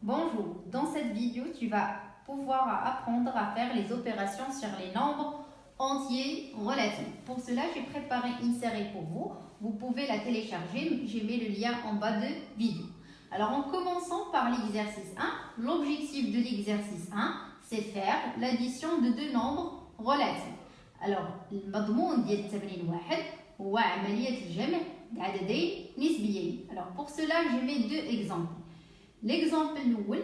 Bonjour, dans cette vidéo, tu vas pouvoir apprendre à faire les opérations sur les nombres entiers relatifs. Pour cela, j'ai préparé une série pour vous. Vous pouvez la télécharger, j'ai mis le lien en bas de vidéo. Alors, en commençant par l'exercice 1, l'objectif de l'exercice 1, c'est faire l'addition de deux nombres relatifs. Alors, المضمون ديال التمرين واحد هو عملية الجمع بعددين نسبيين. Alors, pour cela, je mets deux exemples. L'exemple numéro,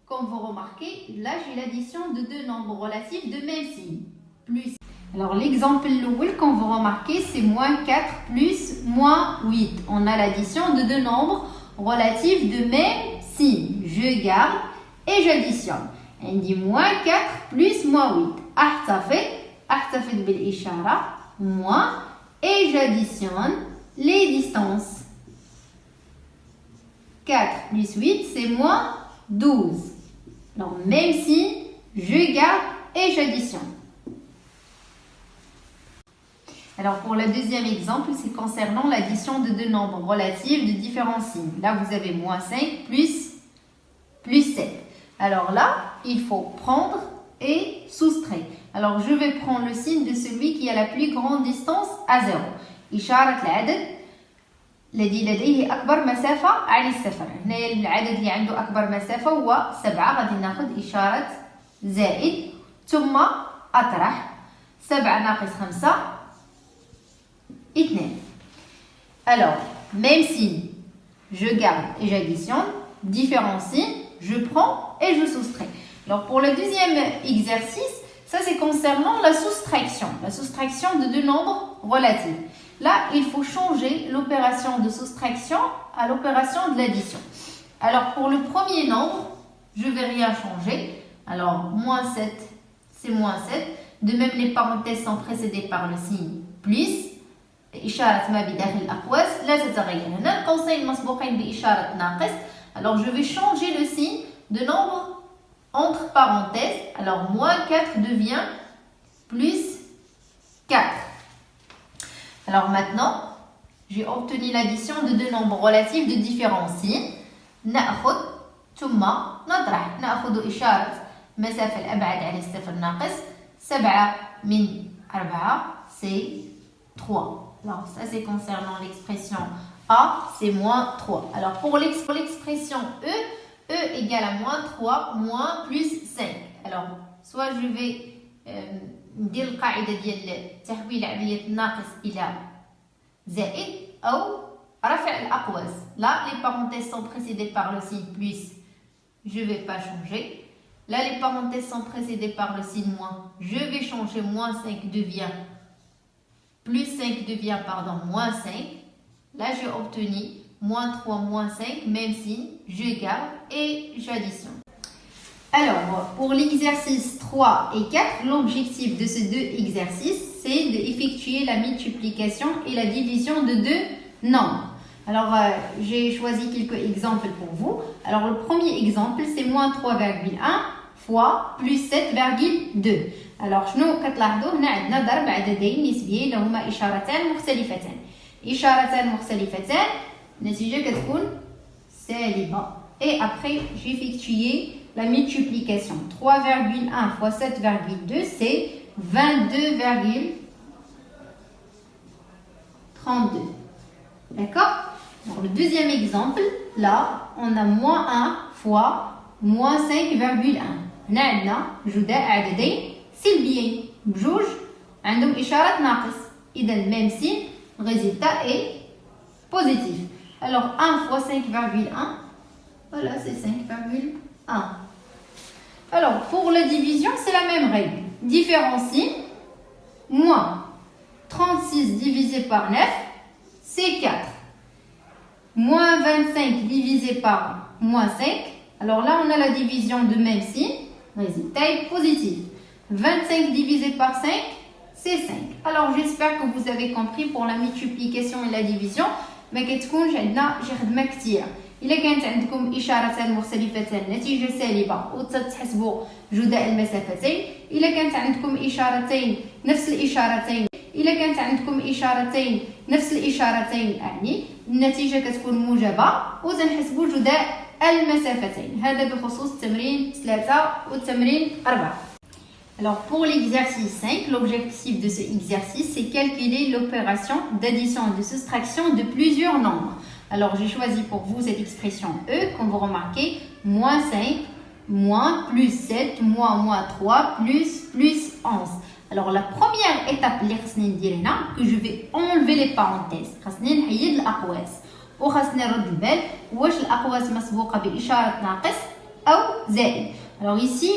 comme vous remarquez, là j'ai l'addition de deux nombres relatifs de même signe. Plus. Alors l'exemple numéro, comme vous remarquez, c'est moins 4 plus moins 8. On a l'addition de deux nombres relatifs de même signe. Je garde et j'additionne. On dit moins 4 plus moins 8. أحتفظ بالإشارة moins et j'additionne les distances. 4 plus 8, c'est moins 12. Donc, même si je garde et j'additionne. Alors, pour le deuxième exemple, c'est concernant l'addition de deux nombres relatifs de différents signes. Là, vous avez moins 5 plus 7. Alors là, il faut prendre et soustraire. Alors, je vais prendre le signe de celui qui a la plus grande distance à 0. إشارة العدد الذي لديه أكبر مسافة عن الصفر. هنا العدد اللي عنده أكبر مسافة هو 7. غادي ناخذ إشارة زائد ثم أطرح 7 ناقص 5 2. Alors, même signe, je garde et j'additionne. Différents signes, je prends et je soustrais. Alors, pour le deuxième exercice, ça c'est concernant la soustraction. La soustraction de deux nombres relatifs. Là, il faut changer l'opération de soustraction à l'opération de l'addition. Alors, pour le premier nombre, je ne vais rien changer. Alors, moins 7, c'est moins 7. De même, les parenthèses sont précédées par le signe plus. إشارة ما بداخل الأقواس لا تتغير. هنا القوسين مسبوقين بإشارة ناقص. Alors, je vais changer le signe de nombre entre parenthèses. Alors, moins 4 devient plus 4. Alors maintenant, j'ai obtenu l'addition de deux nombres relatifs de différents signes. نأخذ ثم نطرح. نأخذ إشارة مسافة الأبعد عن الصفر ناقص 7 من 4 c'est 3. Alors ça c'est concernant l'expression A, c'est moins 3. Alors pour l'expression E, E égale à moins 3, moins plus 5. Alors soit je vais ندير القاعدة ديال تحويل عملية الناقص إلى زائد أو رفع الأقواس. Là, les parenthèses sont précédées par le signe plus. Je ne vais pas changer. Là, les parenthèses sont précédées par le signe moins. Je vais changer. Moins 5 devient plus 5 devient, moins 5. Là, j'ai obtenu moins 3, moins 5, même signe. Je garde et j'additionne. Alors, pour l'exercice 3 et 4, l'objectif de ces deux exercices, c'est d'effectuer la multiplication et la division de deux nombres. Alors, j'ai choisi quelques exemples pour vous. Alors, le premier exemple, c'est moins 3,1 fois plus 7,2. Alors, شنو كتلاحظوا هنا عندنا ضرب عددين نسبيين لهما إشارتان مختلفتان. إشارتان مختلفتان، النتيجة كتكون سالبة. Et après, j'ai effectué la multiplication. 3,1 fois 7,2, c'est 22,32. D'accord? Le deuxième exemple, là, on a moins 1 fois moins 5,1. هنا عندنا جداء عددين سلبيين بجوج عندهم إشارة ناقص. إذا même signe, le résultat est positif. Alors 1 fois 5,1, voilà, c'est 5,1. Alors, pour la division, c'est la même règle. Différencie, moins 36 divisé par 9, c'est 4. Moins 25 divisé par moins 5. Alors là, on a la division de même signe. Résultat est positif. 25 divisé par 5, c'est 5. Alors, j'espère que vous avez compris pour la multiplication et la division. ما كتكونش عندنا شي خدمة كتير. إلا كانت عندكم إشارتان مختلفتان نتيجة سالبة وتتحسبوا جداء المسافتين. إلا كانت عندكم إشارتين نفس الإشارتين إلا كانت عندكم إشارتين نفس الإشارتين يعني النتيجة كتكون موجبة وتنحسبوا جداء المسافتين. هذا بخصوص التمرين 3 والتمرين 4. Alors pour l'exercice 5, l'objectif de ce exercice, c'est calculer l'opération d'addition et de soustraction de plusieurs nombres. Alors j'ai choisi pour vous cette expression E, comme vous remarquez, moins 5, moins, plus 7, moins 3, plus 11. Alors la première étape que je vais enlever les parenthèses. وخاصني نرد البال واش الأقواس مسبوقة بإشارة ناقص أو زائد. Alors ici,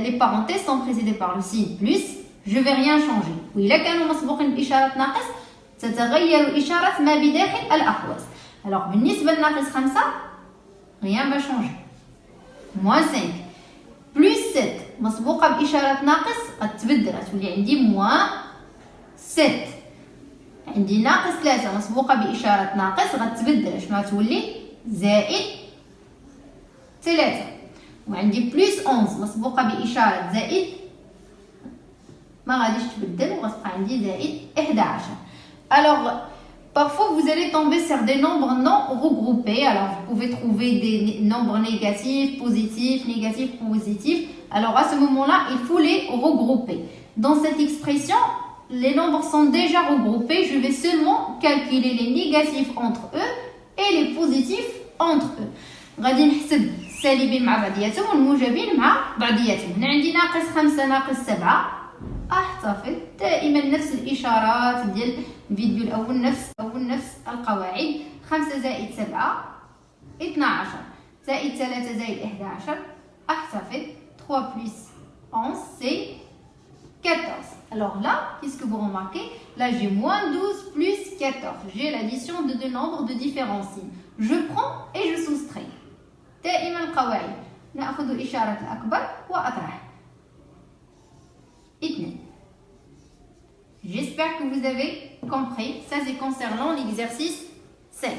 les parenthèses sont précédées par le signe plus, je vais rien changer. وإلا كانوا مسبوقين بإشارة ناقص تتغير إشارة ما بداخل الأقواس. Alors بالنسبة لناقص 5 rien va changer. moins 5 plus 7 مسبوقة بإشارة ناقص غتبدل غتولي عندي moins 7. عندي ناقص 3 مسبوقة بإشارة ناقص غتبدل شنو غتولي زائد 3. وعندي بلس 11 مسبوقة بإشارة زائد ما غاديش تبدل وغتبقى عندي زائد 11. Alors parfois vous allez tomber sur des nombres non regroupés. Alors vous pouvez trouver des nombres négatifs, positifs, négatifs, positifs. Alors à ce moment-là, il faut les regrouper. Dans cette expression, les nombres sont déjà regroupés. Je vais seulement calculer les négatifs entre eux et les positifs entre eux. غادي نحسب السالبين مع بعضياتهم والموجبين مع بعضياتهم. هنا عندي ناقص 5 ناقص 7. احتفظ دائما نفس الاشارات ديال الفيديو الاول، نفس القواعد. 5 زائد 7 12 زائد 3 زائد 11. احتفظ 3 plus 11 c'est 14. Alors là, qu'est-ce que vous remarquez? Là, j'ai moins 12 plus 14. J'ai l'addition de deux nombres de différents signes. Je prends et je soustrais. دائما القواعد نأخذ إشارة الأكبر وأطرح 2. J'espère que vous avez compris. Ça, c'est concernant l'exercice 5.